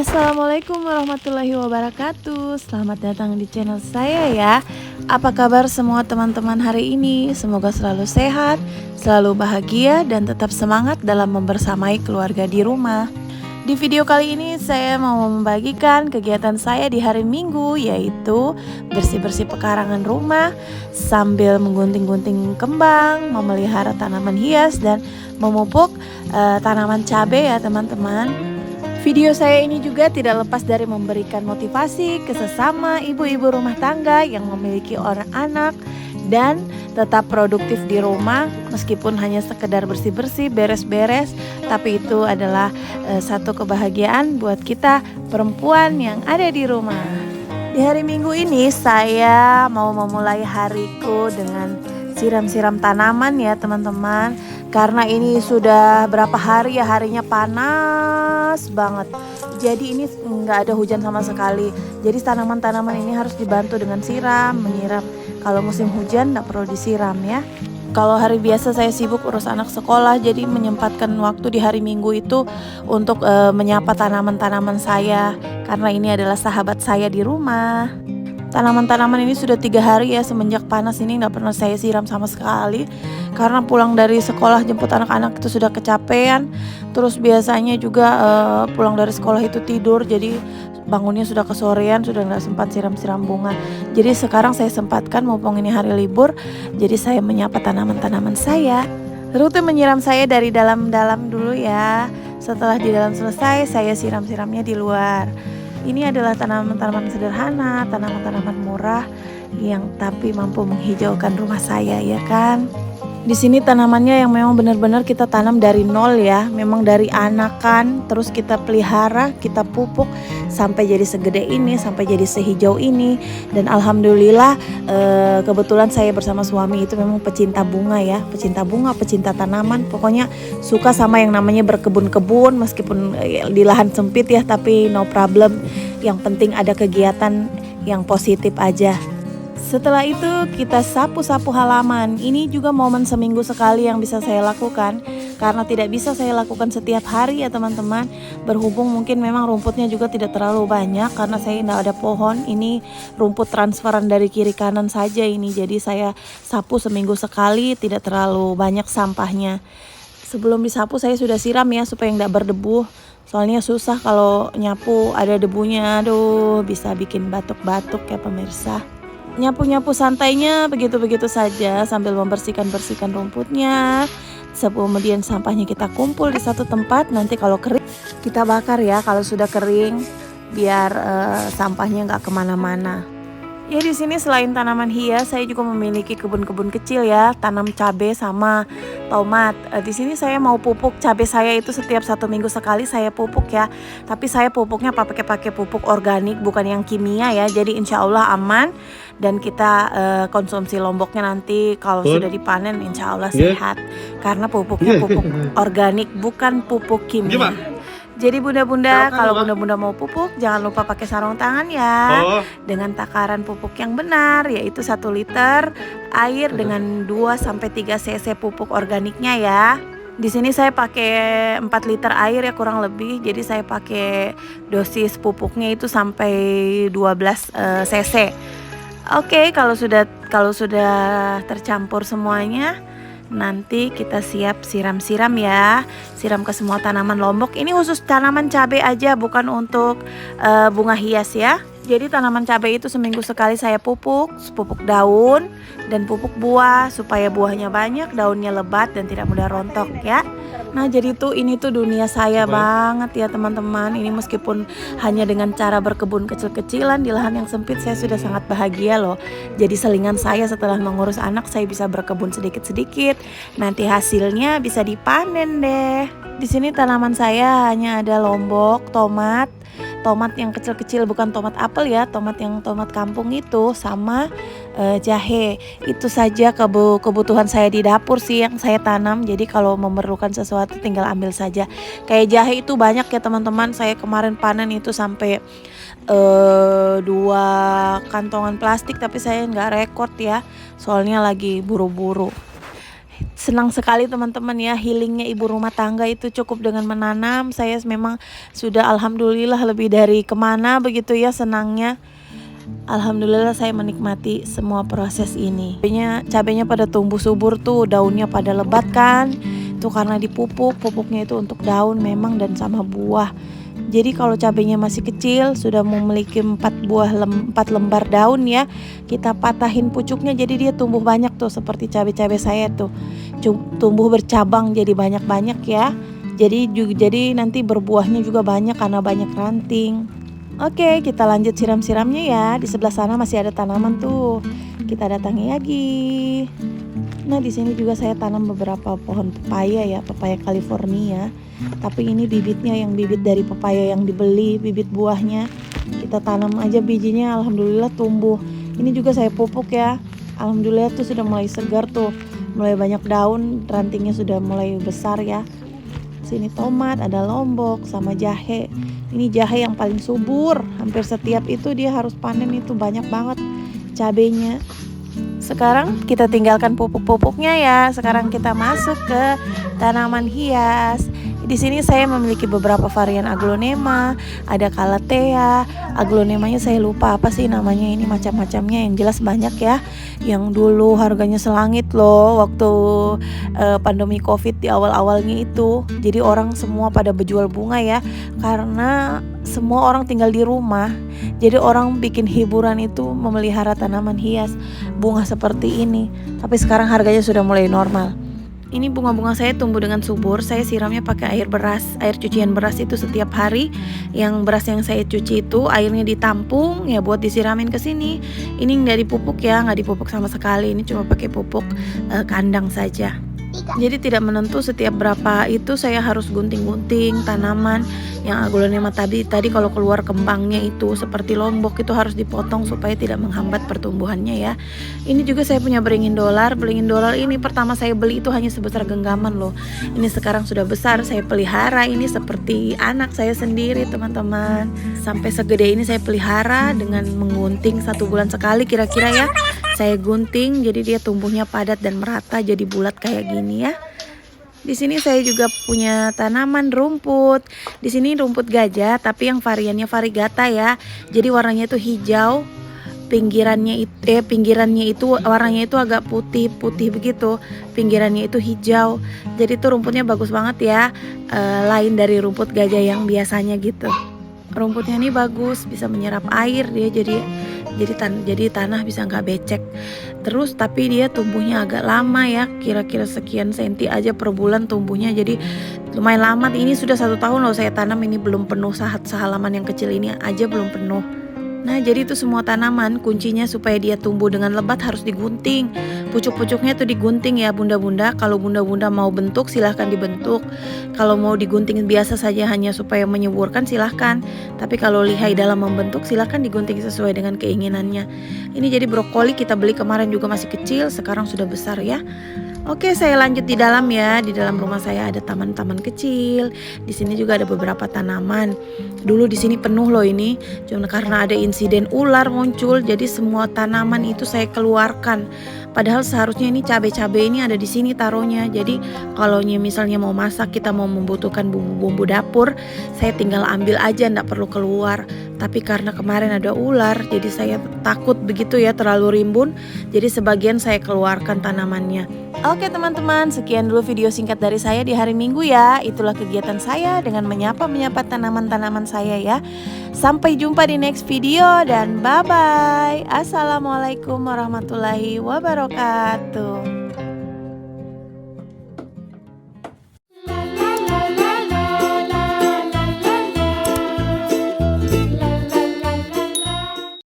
Assalamualaikum warahmatullahi wabarakatuh. Selamat datang di channel saya ya. Apa kabar semua teman-teman hari ini? Semoga selalu sehat, selalu bahagia dan tetap semangat dalam membersamai keluarga di rumah. Di video kali ini saya mau membagikan kegiatan saya di hari Minggu, yaitu bersih-bersih pekarangan rumah sambil menggunting-gunting kembang, memelihara tanaman hias dan memupuk tanaman cabai ya teman-teman. Video saya ini juga tidak lepas dari memberikan motivasi ke sesama ibu-ibu rumah tangga yang memiliki orang anak dan tetap produktif di rumah meskipun hanya sekedar bersih-bersih, beres-beres, tapi itu adalah satu kebahagiaan buat kita perempuan yang ada di rumah. Di hari Minggu ini saya mau memulai hariku dengan siram-siram tanaman ya teman-teman. Karena ini sudah berapa hari ya, harinya panas banget. Jadi ini nggak ada hujan sama sekali. Jadi tanaman-tanaman ini harus dibantu dengan siram, menyiram. Kalau musim hujan nggak perlu disiram ya. Kalau hari biasa saya sibuk urus anak sekolah, jadi menyempatkan waktu di hari Minggu itu untuk menyapa tanaman-tanaman saya. Karena ini adalah sahabat saya di rumah. Tanaman-tanaman ini sudah 3 hari ya semenjak panas ini nggak pernah saya siram sama sekali. Karena pulang dari sekolah jemput anak-anak itu sudah kecapean. Terus biasanya juga pulang dari sekolah itu tidur, jadi bangunnya sudah kesorean, sudah nggak sempat siram-siram bunga. Jadi sekarang saya sempatkan mumpung ini hari libur, jadi saya menyapa tanaman-tanaman saya. Rute menyiram saya dari dalam-dalam dulu ya. Setelah di dalam selesai, saya siram-siramnya di luar. Ini adalah tanaman-tanaman sederhana, tanaman-tanaman murah yang tapi mampu menghijaukan rumah saya ya kan. Di sini tanamannya yang memang benar-benar kita tanam dari nol ya, memang dari anakan, terus kita pelihara, kita pupuk sampai jadi segede ini, sampai jadi sehijau ini. Dan alhamdulillah kebetulan saya bersama suami itu memang pecinta bunga ya, pecinta bunga, pecinta tanaman, pokoknya suka sama yang namanya berkebun-kebun meskipun di lahan sempit ya, tapi no problem. Yang penting ada kegiatan yang positif aja. Setelah itu kita sapu-sapu halaman. Ini juga momen seminggu sekali yang bisa saya lakukan, karena tidak bisa saya lakukan setiap hari ya teman-teman. Berhubung mungkin memang rumputnya juga tidak terlalu banyak, karena saya tidak ada pohon. Ini rumput transferan dari kiri kanan saja ini. Jadi saya sapu seminggu sekali, tidak terlalu banyak sampahnya. Sebelum disapu saya sudah siram ya supaya tidak berdebu. Soalnya susah kalau nyapu ada debunya. Aduh, bisa bikin batuk-batuk ya pemirsa. Nyapu-nyapu santainya begitu-begitu saja sambil membersihkan rumputnya. Kemudian sampahnya kita kumpul di satu tempat. Nanti kalau kering kita bakar ya, kalau sudah kering biar sampahnya nggak kemana-mana. Ya di sini selain tanaman hias, saya juga memiliki kebun-kebun kecil ya, tanam cabai sama tomat. Di sini saya mau pupuk cabai saya itu setiap 1 minggu sekali saya pupuk ya. Tapi saya pupuknya pakai pupuk organik, bukan yang kimia ya. Jadi insya Allah aman dan kita konsumsi lomboknya nanti kalau sudah dipanen insya Allah sehat. Karena pupuknya pupuk organik, bukan pupuk kimia. Jadi bunda-bunda, kalau bunda-bunda mau pupuk jangan lupa pakai sarung tangan ya. Dengan takaran pupuk yang benar, yaitu 1 liter air dengan 2-3 cc pupuk organiknya ya. Di sini saya pakai 4 liter air ya kurang lebih. Jadi saya pakai dosis pupuknya itu sampai 12 cc. Oke, kalau sudah tercampur semuanya, nanti kita siap siram-siram ya. Siram ke semua tanaman lombok. Ini khusus tanaman cabai aja, bukan untuk bunga hias ya. Jadi tanaman cabai itu seminggu sekali saya pupuk daun dan pupuk buah supaya buahnya banyak, daunnya lebat dan tidak mudah rontok ya. Nah jadi ini tuh dunia saya banget ya teman-teman. Ini meskipun hanya dengan cara berkebun kecil-kecilan di lahan yang sempit, saya sudah sangat bahagia loh. Jadi selingan saya setelah mengurus anak, saya bisa berkebun sedikit-sedikit. Nanti hasilnya bisa dipanen deh. Di sini tanaman saya hanya ada lombok, tomat yang kecil-kecil, bukan tomat apel ya, tomat kampung itu, sama jahe. Itu saja kebutuhan saya di dapur sih yang saya tanam. Jadi kalau memerlukan sesuatu tinggal ambil saja. Kayak jahe itu banyak ya teman-teman. Saya kemarin panen itu sampai 2 kantongan plastik, tapi saya nggak rekod ya, soalnya lagi buru-buru. senang sekali teman-teman ya, healingnya ibu rumah tangga itu cukup dengan menanam. Saya memang sudah alhamdulillah lebih dari kemana begitu ya senangnya. Alhamdulillah saya menikmati semua proses ini. Cabenya pada tumbuh subur tuh, daunnya pada lebat kan. Itu karena dipupuk, pupuknya itu untuk daun memang dan sama buah. Jadi kalau cabenya masih kecil, sudah memiliki 4 lembar daun ya, kita patahin pucuknya jadi dia tumbuh banyak tuh seperti cabai-cabai saya tuh. Tumbuh bercabang jadi banyak-banyak ya. Jadi nanti berbuahnya juga banyak karena banyak ranting. Oke, kita lanjut siram-siramnya ya. Di sebelah sana masih ada tanaman tuh. Kita datangi lagi. Nah, di sini juga saya tanam beberapa pohon pepaya ya, pepaya California. Tapi ini bibitnya yang bibit dari pepaya yang dibeli, bibit buahnya. Kita tanam aja bijinya, alhamdulillah tumbuh. Ini juga saya pupuk ya. Alhamdulillah tuh sudah mulai segar tuh. Mulai banyak daun, rantingnya sudah mulai besar ya. Sini tomat, ada lombok sama jahe. Ini jahe yang paling subur. Hampir setiap itu dia harus panen, itu banyak banget cabenya. Sekarang kita tinggalkan pupuk-pupuknya ya. Sekarang kita masuk ke tanaman hias. Di sini saya memiliki beberapa varian aglonema, ada calathea. Aglonemanya saya lupa apa sih namanya, ini macam-macamnya, yang jelas banyak ya. Yang dulu harganya selangit loh waktu pandemi Covid di awal-awalnya itu. Jadi orang semua pada berjual bunga ya, karena semua orang tinggal di rumah. Jadi orang bikin hiburan itu memelihara tanaman hias bunga seperti ini. Tapi sekarang harganya sudah mulai normal. Ini bunga-bunga saya tumbuh dengan subur. Saya siramnya pakai air beras, air cucian beras itu setiap hari. Yang beras yang saya cuci itu airnya ditampung ya buat disiramin ke sini. Ini nggak dipupuk ya, nggak dipupuk sama sekali. Ini cuma pakai pupuk kandang saja. Jadi tidak menentu setiap berapa itu saya harus gunting-gunting tanaman. Yang aglonema tadi kalau keluar kembangnya itu seperti lombok itu harus dipotong supaya tidak menghambat pertumbuhannya ya. Ini juga saya punya beringin dolar. Beringin dolar ini pertama saya beli itu hanya sebesar genggaman loh. Ini sekarang sudah besar, saya pelihara ini seperti anak saya sendiri teman-teman. Sampai segede ini saya pelihara dengan menggunting 1 bulan sekali kira-kira ya. Saya gunting jadi dia tumbuhnya padat dan merata jadi bulat kayak gini ya. Di sini saya juga punya tanaman rumput. Di sini rumput gajah tapi yang variannya variegata ya. Jadi warnanya itu hijau. Pinggirannya itu warnanya itu agak putih begitu. Pinggirannya itu hijau. Jadi itu rumputnya bagus banget ya. Lain dari rumput gajah yang biasanya gitu. Rumputnya ini bagus, bisa menyerap air dia jadi tanah bisa nggak becek. Terus tapi dia tumbuhnya agak lama ya, kira-kira sekian senti aja per bulan tumbuhnya, jadi lumayan lama. Ini sudah 1 tahun loh saya tanam, ini belum penuh, sehalaman yang kecil ini aja belum penuh. Nah jadi itu semua tanaman kuncinya supaya dia tumbuh dengan lebat harus digunting. Pucuk-pucuknya tuh digunting ya bunda-bunda. Kalau bunda-bunda mau bentuk silahkan dibentuk. Kalau mau digunting biasa saja hanya supaya menyuburkan silahkan. Tapi kalau lihai dalam membentuk silahkan digunting sesuai dengan keinginannya. Ini jadi brokoli kita beli kemarin juga masih kecil, sekarang sudah besar ya. Oke, saya lanjut di dalam ya. Di dalam rumah saya ada taman-taman kecil. Di sini juga ada beberapa tanaman. Dulu di sini penuh loh ini. Cuma karena ada insiden ular muncul, jadi semua tanaman itu saya keluarkan. Padahal seharusnya ini cabai-cabai ini ada di sini taruhnya. Jadi kalau misalnya mau masak, kita mau membutuhkan bumbu-bumbu dapur, saya tinggal ambil aja, nggak perlu keluar. Tapi karena kemarin ada ular, jadi saya takut begitu ya, terlalu rimbun. Jadi sebagian saya keluarkan tanamannya. Oke teman-teman, sekian dulu video singkat dari saya di hari Minggu ya. Itulah kegiatan saya dengan menyapa tanaman-tanaman saya ya. Sampai jumpa di next video dan bye-bye. Assalamualaikum warahmatullahi wabarakatuh.